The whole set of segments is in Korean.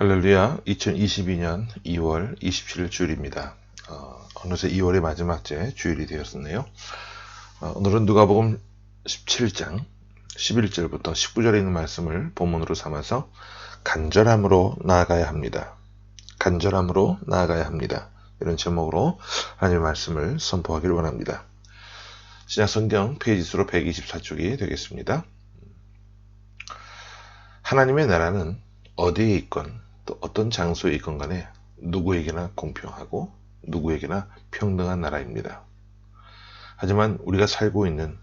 할렐루야. 2022년 2월 27일 주일입니다. 어느새 2월의 마지막 주일이 되었었네요. 오늘은 누가복음 17장 11절부터 19절에 있는 말씀을 본문으로 삼아서 간절함으로 나아가야 합니다. 간절함으로 나아가야 합니다. 이런 제목으로 하나님의 말씀을 선포하기를 원합니다. 신약성경 페이지 수로 124쪽이 되겠습니다. 하나님의 나라는 어디에 있건 또 어떤 장소에 있건 간에 누구에게나 공평하고 누구에게나 평등한 나라입니다. 하지만 우리가 살고 있는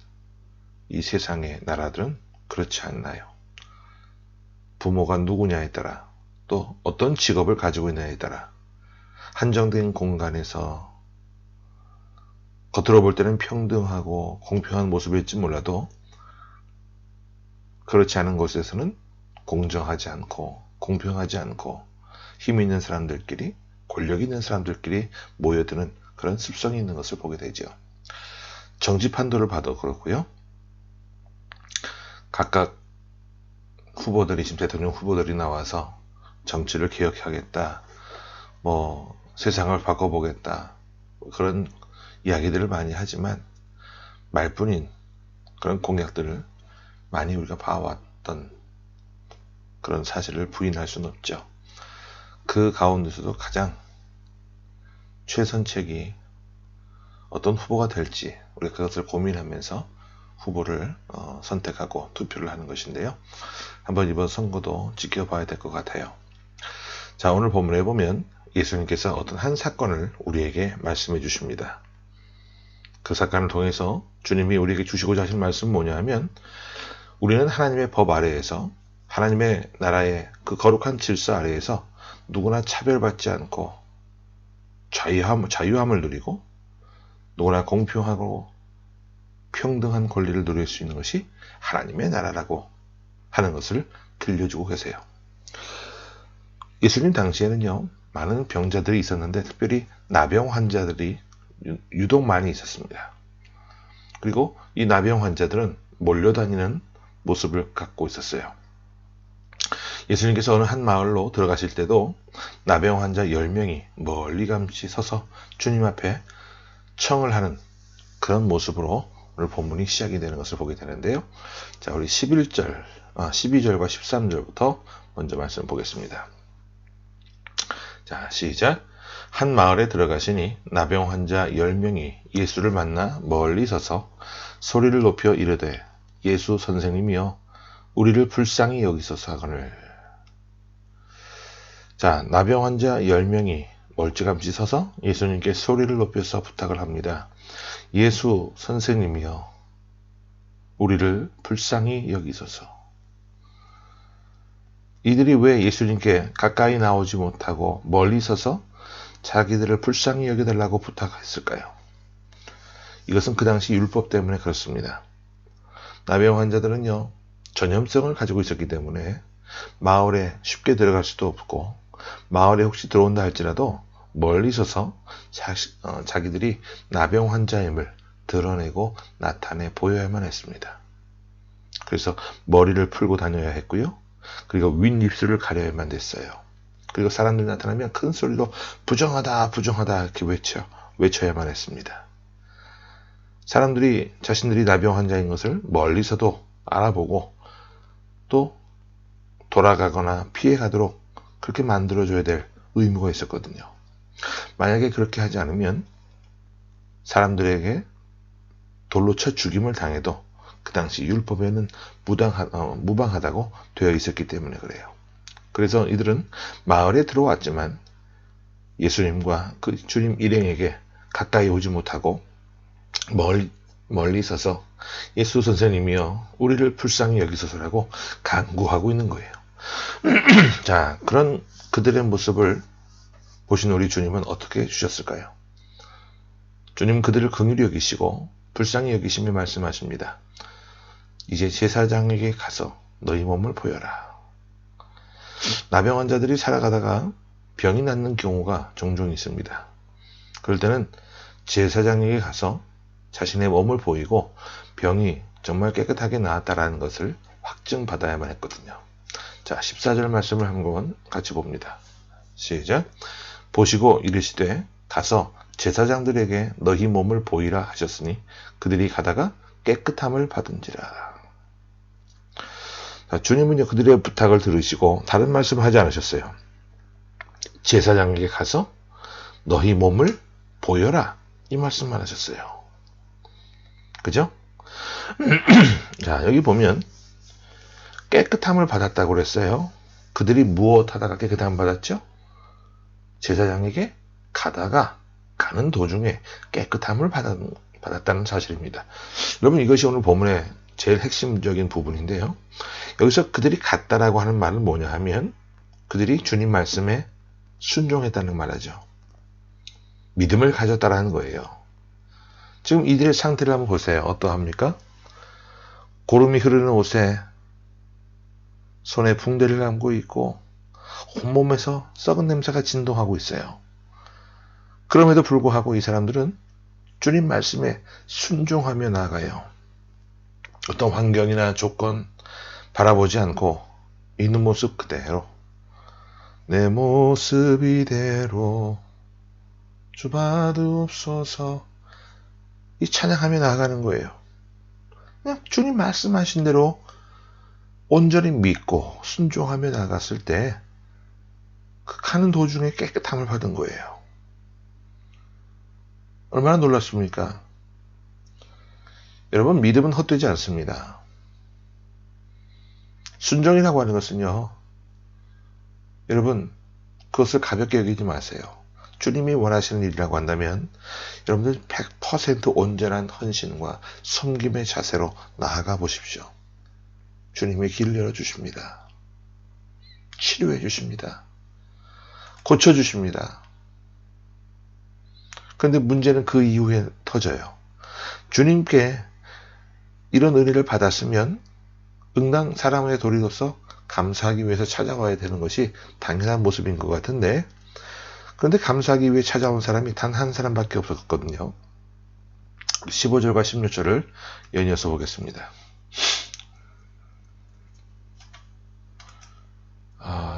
이 세상의 나라들은 그렇지 않나요? 부모가 누구냐에 따라 또 어떤 직업을 가지고 있느냐에 따라 한정된 공간에서 겉으로 볼 때는 평등하고 공평한 모습일지 몰라도 그렇지 않은 곳에서는 공정하지 않고 공평하지 않고 힘 있는 사람들끼리 권력 있는 사람들끼리 모여드는 그런 습성이 있는 것을 보게 되죠. 정치 판도를 봐도 그렇고요. 각각 후보들이 지금 대통령 후보들이 나와서 정치를 개혁하겠다, 세상을 바꿔보겠다, 그런 이야기들을 많이 하지만 말뿐인 그런 공약들을 많이 우리가 봐왔던 그런 사실을 부인할 수는 없죠. 그 가운데서도 가장 최선책이 어떤 후보가 될지 우리가 그것을 고민하면서 후보를 선택하고 투표를 하는 것인데요. 한번 이번 선거도 지켜봐야 될 것 같아요. 자, 오늘 본문에 보면 예수님께서 어떤 한 사건을 우리에게 말씀해 주십니다. 그 사건을 통해서 주님이 우리에게 주시고자 하신 말씀은 뭐냐 하면, 우리는 하나님의 법 아래에서, 하나님의 나라의 그 거룩한 질서 아래에서 누구나 차별받지 않고 자유함을 누리고 누구나 공평하고 평등한 권리를 누릴 수 있는 것이 하나님의 나라라고 하는 것을 들려주고 계세요. 예수님 당시에는요, 많은 병자들이 있었는데 특별히 나병 환자들이 유독 많이 있었습니다. 그리고 이 나병 환자들은 몰려다니는 모습을 갖고 있었어요. 예수님께서 어느 한 마을로 들어가실 때도 나병 환자 10명이 멀리감치 서서 주님 앞에 청을 하는 그런 모습으로 오늘 본문이 시작이 되는 것을 보게 되는데요. 자, 우리 12절과 13절부터 먼저 말씀 보겠습니다. 자, 시작. 한 마을에 들어가시니 나병 환자 10명이 예수를 만나 멀리 서서 소리를 높여 이르되, 예수 선생님이여, 우리를 불쌍히 여기소서 하거늘. 자, 나병 환자 10명이 멀찌감치 서서 예수님께 소리를 높여서 부탁을 합니다. 예수 선생님이여, 우리를 불쌍히 여기소서. 이들이 왜 예수님께 가까이 나오지 못하고 멀리 서서 자기들을 불쌍히 여겨달라고 부탁했을까요? 이것은 그 당시 율법 때문에 그렇습니다. 나병 환자들은요, 전염성을 가지고 있었기 때문에 마을에 쉽게 들어갈 수도 없고, 마을에 혹시 들어온다 할지라도 멀리 서서 자기들이 나병 환자임을 드러내고 나타내 보여야만 했습니다. 그래서 머리를 풀고 다녀야 했고요. 그리고 윗입술을 가려야만 됐어요. 그리고 사람들이 나타나면 큰 소리로 부정하다, 부정하다 이렇게 외쳐야만 했습니다. 사람들이 자신들이 나병 환자인 것을 멀리서도 알아보고 또 돌아가거나 피해가도록 그렇게 만들어줘야 될 의무가 있었거든요. 만약에 그렇게 하지 않으면 사람들에게 돌로 쳐 죽임을 당해도 그 당시 율법에는 무방하다고 되어 있었기 때문에 그래요. 그래서 이들은 마을에 들어왔지만 예수님과 그 주님 일행에게 가까이 오지 못하고 멀리 서서 예수 선생님이여, 우리를 불쌍히 여기소서라고 간구하고 있는 거예요. 자, 그런 그들의 모습을 보신 우리 주님은 어떻게 해주셨을까요? 주님 그들을 긍휼히 여기시고 불쌍히 여기시며 말씀하십니다. 이제 제사장에게 가서 너희 몸을 보여라. 나병 환자들이 살아가다가 병이 낫는 경우가 종종 있습니다. 그럴 때는 제사장에게 가서 자신의 몸을 보이고 병이 정말 깨끗하게 나았다라는 것을 확증받아야만 했거든요. 자, 14절 말씀을 한번 같이 봅니다. 시작. 보시고 이르시되 가서 제사장들에게 너희 몸을 보이라 하셨으니 그들이 가다가 깨끗함을 받은지라. 자, 주님은요, 그들의 부탁을 들으시고 다른 말씀을 하지 않으셨어요. 제사장에게 가서 너희 몸을 보여라, 이 말씀만 하셨어요. 그죠? 자, 여기 보면 깨끗함을 받았다고 그랬어요. 그들이 무엇 하다가 깨끗함을 받았죠? 제사장에게 가는 도중에 깨끗함을 받았다는 사실입니다. 여러분, 이것이 오늘 본문의 제일 핵심적인 부분인데요. 여기서 그들이 갔다라고 하는 말은 뭐냐 하면 그들이 주님 말씀에 순종했다는 말이죠. 믿음을 가졌다라는 거예요. 지금 이들의 상태를 한번 보세요. 어떠합니까? 고름이 흐르는 옷에 손에 붕대를 감고 있고 온몸에서 썩은 냄새가 진동하고 있어요. 그럼에도 불구하고 이 사람들은 주님 말씀에 순종하며 나아가요. 어떤 환경이나 조건 바라보지 않고 있는 모습 그대로, 내 모습 이대로 주받으옵소서. 이 찬양하며 나아가는 거예요. 그냥 주님 말씀하신 대로 온전히 믿고 순종하며 나갔을 때 그 가는 도중에 깨끗함을 받은 거예요. 얼마나 놀랐습니까? 여러분, 믿음은 헛되지 않습니다. 순종이라고 하는 것은요, 여러분, 그것을 가볍게 여기지 마세요. 주님이 원하시는 일이라고 한다면 여러분들 100% 온전한 헌신과 섬김의 자세로 나아가 보십시오. 주님의 길을 열어주십니다. 치료해 주십니다. 고쳐주십니다. 그런데 문제는 그 이후에 터져요. 주님께 이런 은혜를 받았으면 응당 사람의 도리로서 감사하기 위해서 찾아와야 되는 것이 당연한 모습인 것 같은데, 그런데 감사하기 위해 찾아온 사람이 단 한 사람밖에 없었거든요. 15절과 16절을 연이어서 보겠습니다.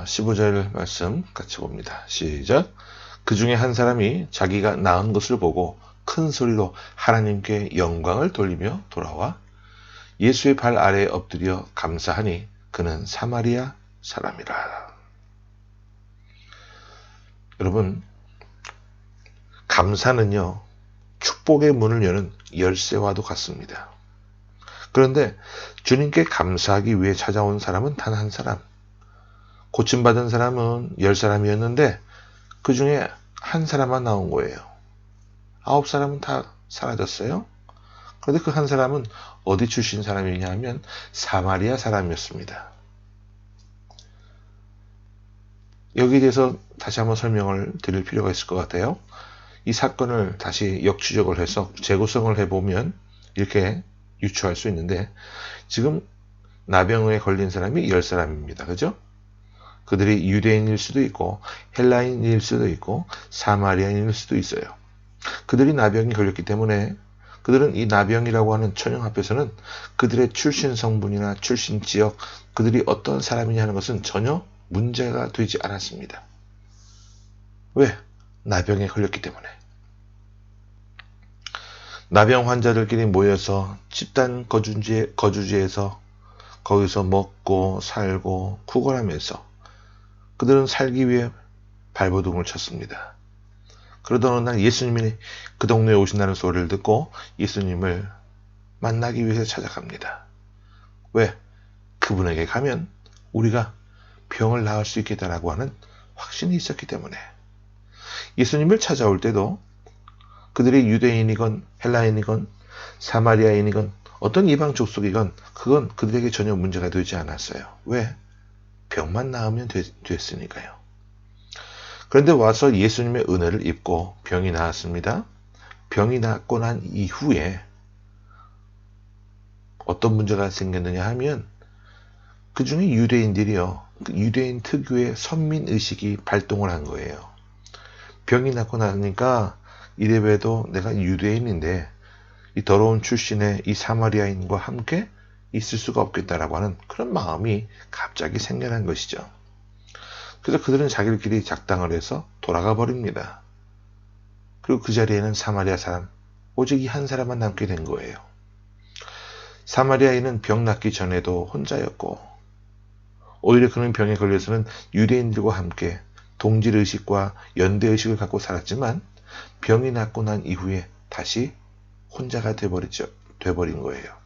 15절 말씀 같이 봅니다. 시작. 그 중에 한 사람이 자기가 낳은 것을 보고 큰 소리로 하나님께 영광을 돌리며 돌아와 예수의 발 아래에 엎드려 감사하니 그는 사마리아 사람이라. 여러분, 감사는요, 축복의 문을 여는 열쇠와도 같습니다. 그런데 주님께 감사하기 위해 찾아온 사람은 단 한 사람, 고침받은 사람은 10사람이었는데 그 중에 한 사람만 나온 거예요. 9사람은 다 사라졌어요. 그런데 그 한 사람은 어디 출신 사람이냐 하면 사마리아 사람이었습니다. 여기에 대해서 다시 한번 설명을 드릴 필요가 있을 것 같아요. 이 사건을 다시 역추적을 해서 재구성을 해보면 이렇게 유추할 수 있는데, 지금 나병에 걸린 사람이 10사람입니다. 그죠? 그들이 유대인일 수도 있고 헬라인일 수도 있고 사마리아인일 수도 있어요. 그들이 나병이 걸렸기 때문에 그들은 이 나병이라고 하는 천형 앞에서는 그들의 출신 성분이나 출신 지역, 그들이 어떤 사람이냐 하는 것은 전혀 문제가 되지 않았습니다. 왜? 나병에 걸렸기 때문에. 나병 환자들끼리 모여서 집단 거주지에서 거기서 먹고 살고 구걸하면서 그들은 살기 위해 발버둥을 쳤습니다. 그러던 어느 날 예수님이 그 동네에 오신다는 소리를 듣고 예수님을 만나기 위해서 찾아갑니다. 왜? 그분에게 가면 우리가 병을 나을 수 있겠다라고 하는 확신이 있었기 때문에. 예수님을 찾아올 때도 그들이 유대인이건 헬라인이건 사마리아인이건 어떤 이방 족속이건 그건 그들에게 전혀 문제가 되지 않았어요. 왜? 병만 나으면 됐으니까요. 그런데 와서 예수님의 은혜를 입고 병이 나았습니다. 병이 낫고 난 이후에 어떤 문제가 생겼느냐 하면 그 중에 유대인들이요, 유대인 특유의 선민의식이 발동을 한 거예요. 병이 낫고 나니까 이래봬도 내가 유대인인데 이 더러운 출신의 이 사마리아인과 함께 있을 수가 없겠다라고 하는 그런 마음이 갑자기 생겨난 것이죠. 그래서 그들은 자기들끼리 작당을 해서 돌아가 버립니다. 그리고 그 자리에는 사마리아 사람, 오직 이 한 사람만 남게 된 거예요. 사마리아인은 병 낫기 전에도 혼자였고, 오히려 그는 병에 걸려서는 유대인들과 함께 동질의식과 연대의식을 갖고 살았지만 병이 낫고 난 이후에 다시 혼자가 돼버린 거예요.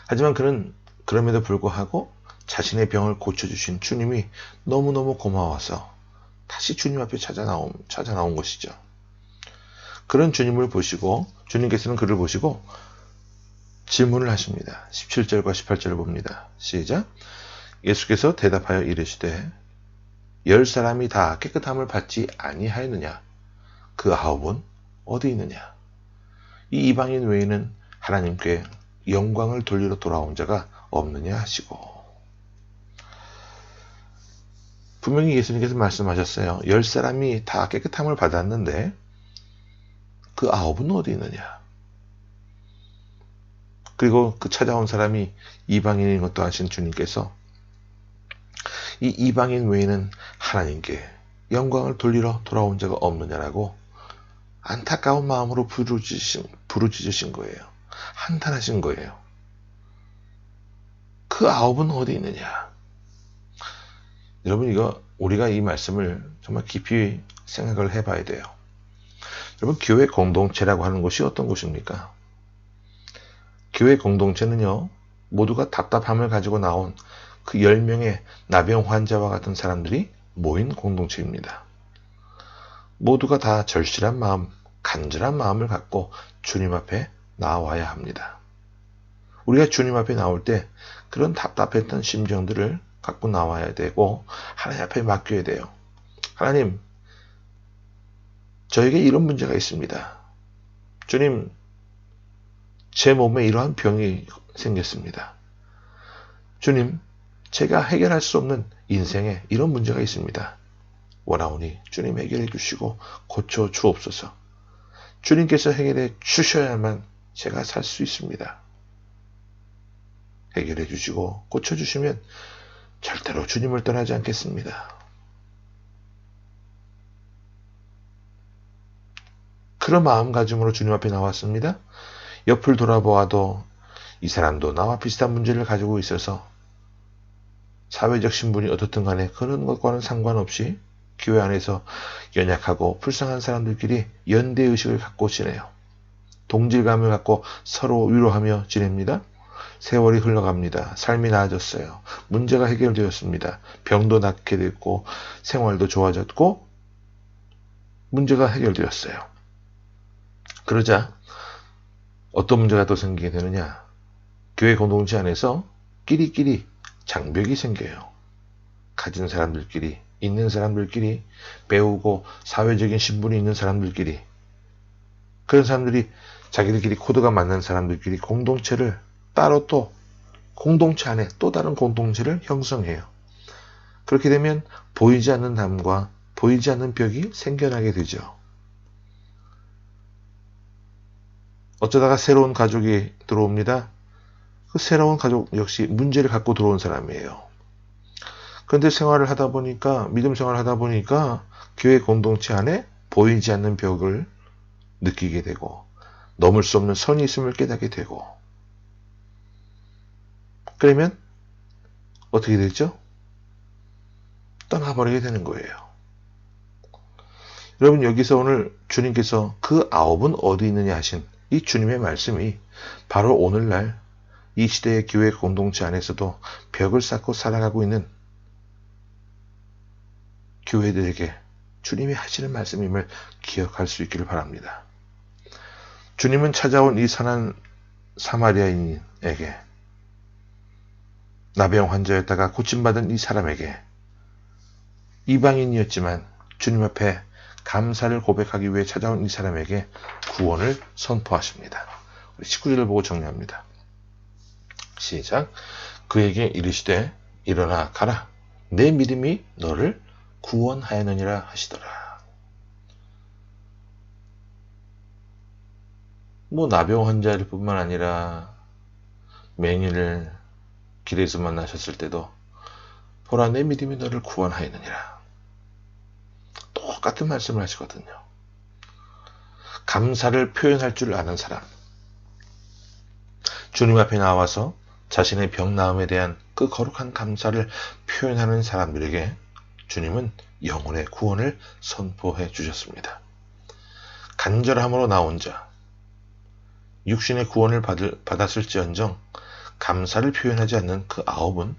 하지만 그는 그럼에도 불구하고 자신의 병을 고쳐주신 주님이 너무너무 고마워서 다시 주님 앞에 찾아 나온 것이죠. 그런 주님을 보시고, 주님께서는 그를 보시고 질문을 하십니다. 17절과 18절을 봅니다. 시작. 예수께서 대답하여 이르시되 10사람이 다 깨끗함을 받지 아니하였느냐? 그 9은 어디 있느냐? 이 이방인 외에는 하나님께 영광을 돌리러 돌아온 자가 없느냐 하시고. 분명히 예수님께서 말씀하셨어요. 10사람이 다 깨끗함을 받았는데 그 9은 어디 있느냐? 그리고 그 찾아온 사람이 이방인인 것도 아신 주님께서 이 이방인 외에는 하나님께 영광을 돌리러 돌아온 자가 없느냐라고 안타까운 마음으로 부르짖으신 거예요. 한탄하신 거예요. 그 아홉은 어디 있느냐? 여러분, 우리가 이 말씀을 정말 깊이 생각을 해봐야 돼요. 여러분, 교회 공동체라고 하는 것이 어떤 곳입니까? 교회 공동체는요, 모두가 답답함을 가지고 나온 그 10명의 나병 환자와 같은 사람들이 모인 공동체입니다. 모두가 다 절실한 마음, 간절한 마음을 갖고 주님 앞에 나와야 합니다. 우리가 주님 앞에 나올 때 그런 답답했던 심정들을 갖고 나와야 되고 하나님 앞에 맡겨야 돼요. 하나님, 저에게 이런 문제가 있습니다. 주님, 제 몸에 이러한 병이 생겼습니다. 주님, 제가 해결할 수 없는 인생에 이런 문제가 있습니다. 원하오니 주님 해결해 주시고 고쳐 주옵소서. 주님께서 해결해 주셔야만 제가 살 수 있습니다. 해결해 주시고 고쳐 주시면 절대로 주님을 떠나지 않겠습니다. 그런 마음가짐으로 주님 앞에 나왔습니다. 옆을 돌아보아도 이 사람도 나와 비슷한 문제를 가지고 있어서 사회적 신분이 어떻든 간에 그런 것과는 상관없이 교회 안에서 연약하고 불쌍한 사람들끼리 연대의식을 갖고 지내요. 동질감을 갖고 서로 위로하며 지냅니다. 세월이 흘러갑니다. 삶이 나아졌어요. 문제가 해결되었습니다. 병도 낫게 됐고 생활도 좋아졌고 문제가 해결되었어요. 그러자 어떤 문제가 또 생기게 되느냐? 교회 공동체 안에서 끼리끼리 장벽이 생겨요. 가진 사람들끼리, 있는 사람들끼리, 배우고 사회적인 신분이 있는 사람들끼리, 그런 사람들이 자기들끼리 코드가 맞는 사람들끼리 공동체를 따로 또 공동체 안에 또 다른 공동체를 형성해요. 그렇게 되면 보이지 않는 담과 보이지 않는 벽이 생겨나게 되죠. 어쩌다가 새로운 가족이 들어옵니다. 그 새로운 가족 역시 문제를 갖고 들어온 사람이에요. 그런데 생활을 하다 보니까, 믿음 생활을 하다 보니까 교회 공동체 안에 보이지 않는 벽을 느끼게 되고 넘을 수 없는 선이 있음을 깨닫게 되고, 그러면 어떻게 되죠? 떠나버리게 되는 거예요. 여러분, 여기서 오늘 주님께서 그 아홉은 어디 있느냐 하신 이 주님의 말씀이 바로 오늘날 이 시대의 교회 공동체 안에서도 벽을 쌓고 살아가고 있는 교회들에게 주님이 하시는 말씀임을 기억할 수 있기를 바랍니다. 주님은 찾아온 이 선한 사마리아인에게, 나병 환자였다가 고침받은 이 사람에게, 이방인이었지만 주님 앞에 감사를 고백하기 위해 찾아온 이 사람에게 구원을 선포하십니다. 19절을 보고 정리합니다. 시작. 그에게 이르시되 일어나 가라. 내 믿음이 너를 구원하였느니라 하시더라. 나병 환자일 뿐만 아니라 맹인을 길에서 만나셨을 때도 보라, 내 믿음이 너를 구원하였느니라. 똑같은 말씀을 하시거든요. 감사를 표현할 줄 아는 사람, 주님 앞에 나와서 자신의 병 나음에 대한 그 거룩한 감사를 표현하는 사람들에게 주님은 영혼의 구원을 선포해 주셨습니다. 간절함으로 나온 자, 육신의 구원을 받았을지언정 감사를 표현하지 않는 그 아홉은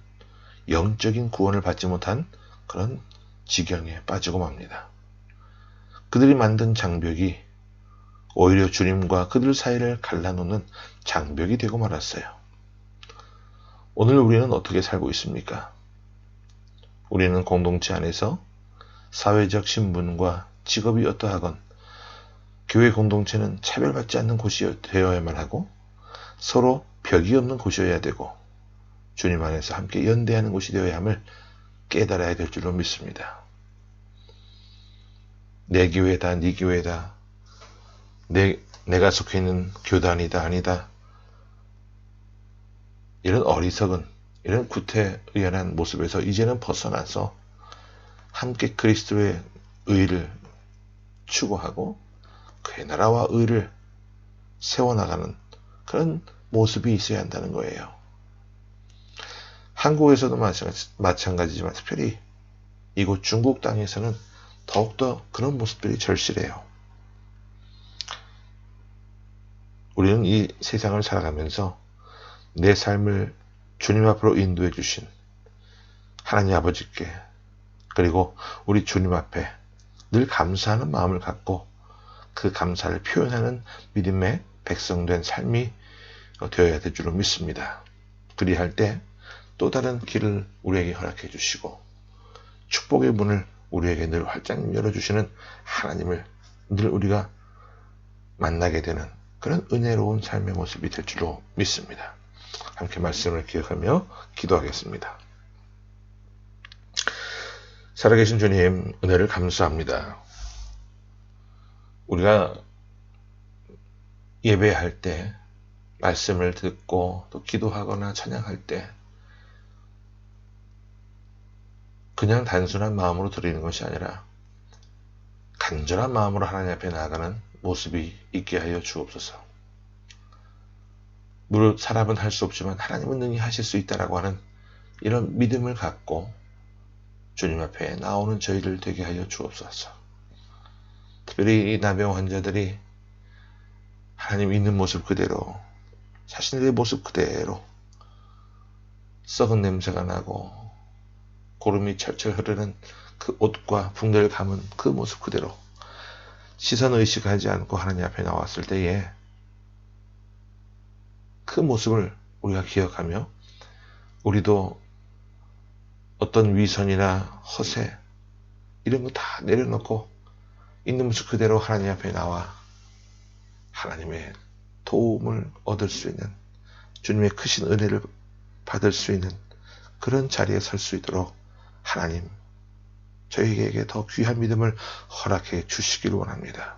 영적인 구원을 받지 못한 그런 지경에 빠지고 맙니다. 그들이 만든 장벽이 오히려 주님과 그들 사이를 갈라놓는 장벽이 되고 말았어요. 오늘 우리는 어떻게 살고 있습니까? 우리는 공동체 안에서 사회적 신분과 직업이 어떠하건 교회 공동체는 차별받지 않는 곳이 되어야만 하고 서로 벽이 없는 곳이어야 되고 주님 안에서 함께 연대하는 곳이 되어야 함을 깨달아야 될 줄로 믿습니다. 내 교회다, 네 교회다, 내가 속해 있는 교단이다, 아니다, 이런 어리석은, 이런 구태의연한 모습에서 이제는 벗어나서 함께 그리스도의 의를 추구하고 그의 나라와 의를 세워나가는 그런 모습이 있어야 한다는 거예요. 한국에서도 마찬가지지만 특별히 이곳 중국 땅에서는 더욱더 그런 모습들이 절실해요. 우리는 이 세상을 살아가면서 내 삶을 주님 앞으로 인도해 주신 하나님 아버지께, 그리고 우리 주님 앞에 늘 감사하는 마음을 갖고 그 감사를 표현하는 믿음의 백성된 삶이 되어야 될 줄로 믿습니다. 그리할 때 또 다른 길을 우리에게 허락해 주시고 축복의 문을 우리에게 늘 활짝 열어주시는 하나님을 늘 우리가 만나게 되는 그런 은혜로운 삶의 모습이 될 줄로 믿습니다. 함께 말씀을 기억하며 기도하겠습니다. 살아계신 주님, 은혜를 감사합니다. 우리가 예배할 때, 말씀을 듣고 또 기도하거나 찬양할 때 그냥 단순한 마음으로 드리는 것이 아니라 간절한 마음으로 하나님 앞에 나아가는 모습이 있게 하여 주옵소서. 물론 사람은 할 수 없지만 하나님은 능히 하실 수 있다라고 하는 이런 믿음을 갖고 주님 앞에 나오는 저희를 되게 하여 주옵소서. 특별히 이 나병 환자들이 하나님 있는 모습 그대로, 자신들의 모습 그대로 썩은 냄새가 나고 고름이 철철 흐르는 그 옷과 붕대를 감은 그 모습 그대로 시선 의식하지 않고 하나님 앞에 나왔을 때에 그 모습을 우리가 기억하며 우리도 어떤 위선이나 허세 이런 거 다 내려놓고 있는 모습 그대로 하나님 앞에 나와 하나님의 도움을 얻을 수 있는, 주님의 크신 은혜를 받을 수 있는 그런 자리에 설 수 있도록 하나님 저희에게 더 귀한 믿음을 허락해 주시기를 원합니다.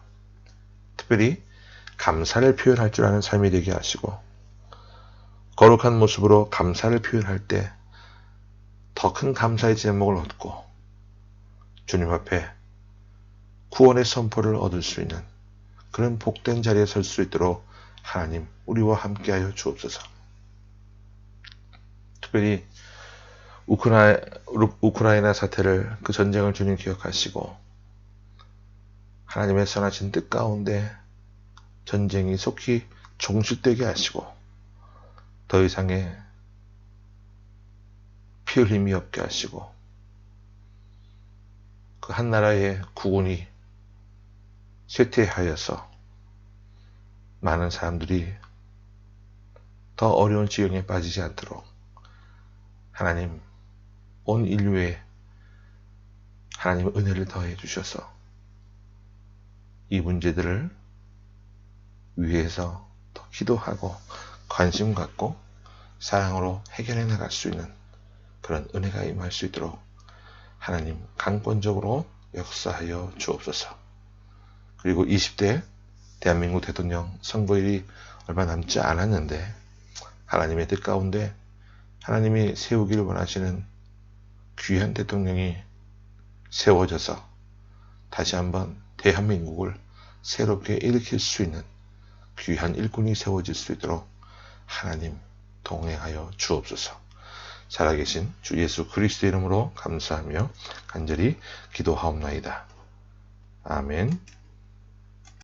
특별히 감사를 표현할 줄 아는 삶이 되게 하시고 거룩한 모습으로 감사를 표현할 때 더 큰 감사의 제목을 얻고 주님 앞에 구원의 선포를 얻을 수 있는 그런 복된 자리에 설 수 있도록 하나님 우리와 함께하여 주옵소서. 특별히 우크라이나 사태를, 그 전쟁을 주님 기억하시고 하나님의 선하신 뜻 가운데 전쟁이 속히 종식되게 하시고 더 이상의 피 흘림이 없게 하시고 그 한 나라의 국군이 쇠퇴하여서 많은 사람들이 더 어려운 지경에 빠지지 않도록 하나님 온 인류에 하나님의 은혜를 더해 주셔서 이 문제들을 위해서 더 기도하고 관심 갖고 사랑으로 해결해 나갈 수 있는 그런 은혜가 임할 수 있도록 하나님 강권적으로 역사하여 주옵소서. 그리고 20대 대한민국 대통령 선거일이 얼마 남지 않았는데 하나님의 뜻 가운데 하나님이 세우기를 원하시는 귀한 대통령이 세워져서 다시 한번 대한민국을 새롭게 일으킬 수 있는 귀한 일꾼이 세워질 수 있도록 하나님 동행하여 주옵소서. 살아계신 주 예수 그리스도의 이름으로 감사하며 간절히 기도하옵나이다. 아멘.